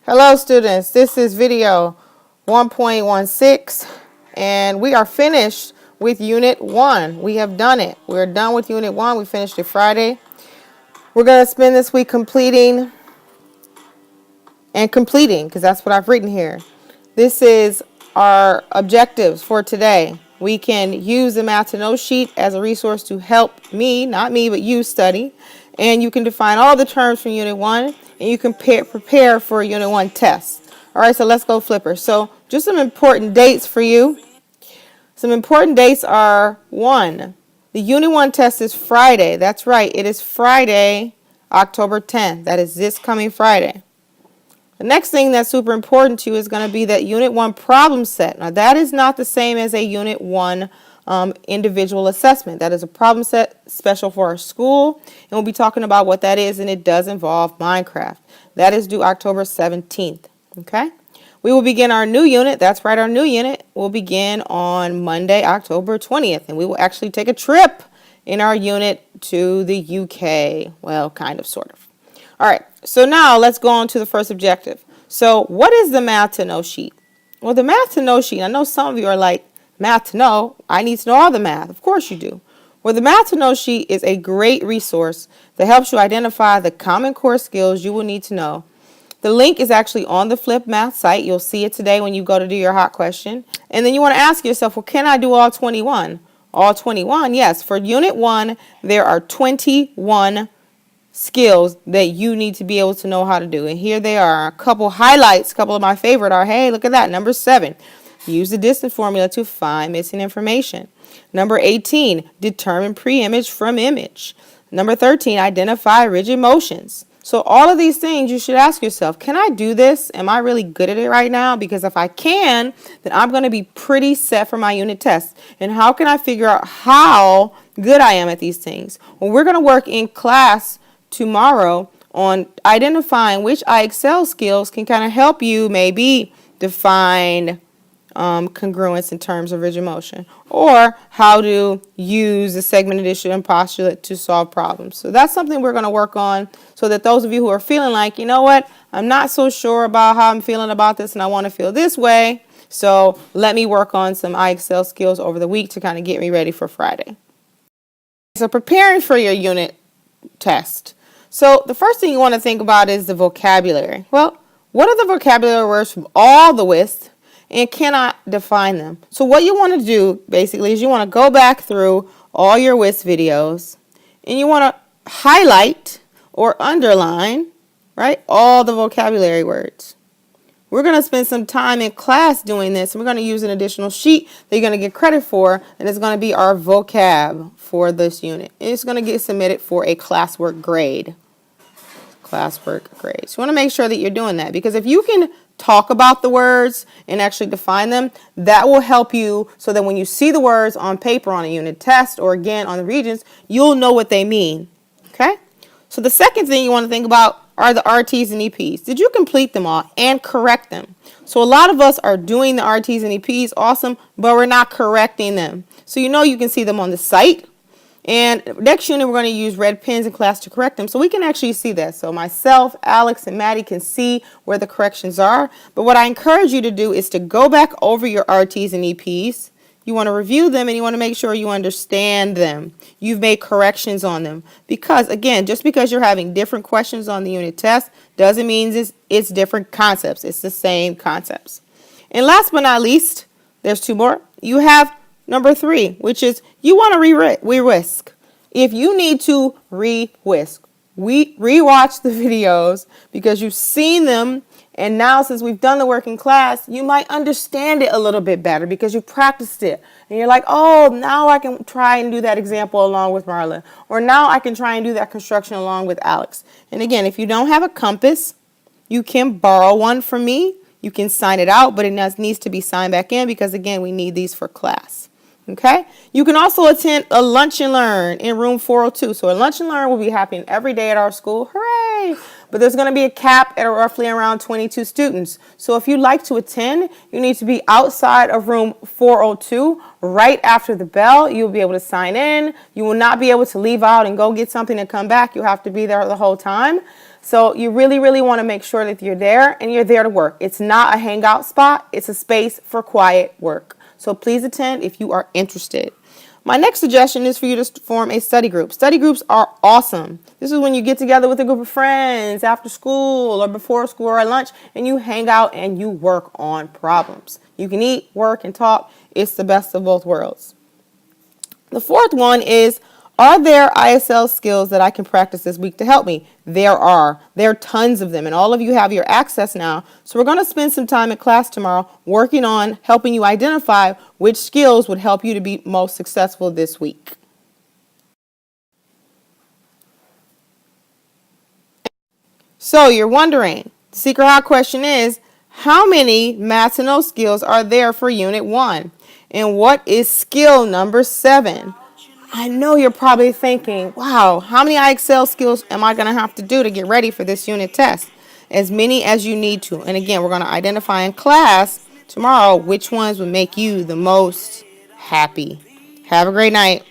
Hello students, this is video 1.16 and we are finished with Unit 1. We have done it. We're done with Unit 1. We finished it Friday. We're going to spend this week completing because that's what I've written here. This is our objectives for today. We can use the Math to Know sheet as a resource to help me, not me, but you study. And you can define all the terms from Unit 1 and you can prepare for a Unit 1 test. All right, so let's go flipper. So just some important dates for you. Some important dates are 1. The Unit 1 test is Friday. That's right. It is Friday, October 10th. That is this coming Friday. The next thing that's super important to you is going to be that Unit 1 problem set. Now, that is not the same as a Unit 1 individual assessment. That is a problem set special for our school, and we'll be talking about what that is, and it does involve Minecraft. That is due October 17th. Okay? We will begin our new unit. That's right, our new unit will begin on Monday, October 20th, and we will actually take a trip in our unit to the UK. Well, kind of, sort of. All right, so now let's go on to the first objective. So what is the Math to Know sheet? Well, the Math to Know sheet, I know some of you are like, Math to Know? I need to know all the math. Of course you do. Well, the Math to Know sheet is a great resource that helps you identify the common core skills you will need to know. The link is actually on the Flip Math site. You'll see it today when you go to do your hot question. And then you want to ask yourself, well, can I do all 21? All 21? Yes. For Unit 1, there are 21 skills that you need to be able to know how to do. And here they are. A couple highlights, a couple of my favorite are, hey, look at that. Number 7, use the distance formula to find missing information. Number 18, determine pre-image from image. Number 13, identify rigid motions. So all of these things you should ask yourself, can I do this? Am I really good at it right now? Because if I can, then I'm going to be pretty set for my unit test. And how can I figure out how good I am at these things? Well, we're going to work in class tomorrow on identifying which IXL skills can kind of help you maybe define congruence in terms of rigid motion, or how to use the segmented issue and postulate to solve problems. So that's something we're going to work on, so that those of you who are feeling like, you know what, I'm not so sure about how I'm feeling about this and I want to feel this way, so let me work on some IXL skills over the week to kind of get me ready for Friday. So preparing for your unit test. So the first thing you want to think about is the vocabulary. Well, what are the vocabulary words from all the WISP, and can I define them? So what you want to do basically is you want to go back through all your WISP videos and you want to highlight or underline, right, all the vocabulary words. We're going to spend some time in class doing this, and we're going to use an additional sheet that you're going to get credit for, and it's going to be our vocab for this unit. It's going to get submitted for a classwork grade. Classwork grade. So you want to make sure that you're doing that, because if you can talk about the words and actually define them, that will help you so that when you see the words on paper on a unit test or again on the Regents, you'll know what they mean. Okay? So the second thing you want to think about are the RTs and EPs. Did you complete them all and correct them? So a lot of us are doing the RTs and EPs, awesome, but we're not correcting them. So you know you can see them on the site. And next unit, we're going to use red pens in class to correct them, so we can actually see that. So myself, Alex, and Maddie can see where the corrections are. But what I encourage you to do is to go back over your RTs and EPs. You want to review them, and you want to make sure you understand them. You've made corrections on them. Because, again, just because you're having different questions on the unit test doesn't mean it's different concepts. It's the same concepts. And last but not least, there's 2 more. You have number 3, which is you want to re-whisk. If you need to re-whisk, re-watch the videos because you've seen them, and now since we've done the work in class, you might understand it a little bit better because you've practiced it. And you're like, oh, now I can try and do that example along with Marla, or now I can try and do that construction along with Alex. And again, if you don't have a compass, you can borrow one from me. You can sign it out, but it needs to be signed back in because, again, we need these for class. Okay? You can also attend a lunch and learn in room 402. So a lunch and learn will be happening every day at our school. Hooray! But there's going to be a cap at roughly around 22 students. So if you'd like to attend, you need to be outside of room 402 right after the bell. You'll be able to sign in. You will not be able to leave out and go get something and come back. You'll have to be there the whole time. So you really, really want to make sure that you're there and you're there to work. It's not a hangout spot. It's a space for quiet work. So please attend if you are interested. My next suggestion is for you to form a study group. Study groups are awesome. This is when you get together with a group of friends after school or before school or at lunch and you hang out and you work on problems. You can eat, work, and talk. It's the best of both worlds. The fourth one is, are there ISL skills that I can practice this week to help me? There are. There are tons of them, and all of you have your access now. So we're going to spend some time in class tomorrow working on helping you identify which skills would help you to be most successful this week. So you're wondering, the secret hot question is, how many math to know skills are there for Unit 1? And what is skill number 7? I know you're probably thinking, wow, how many IXL skills am I going to have to do to get ready for this unit test? As many as you need to. And again, we're going to identify in class tomorrow which ones would make you the most happy. Have a great night.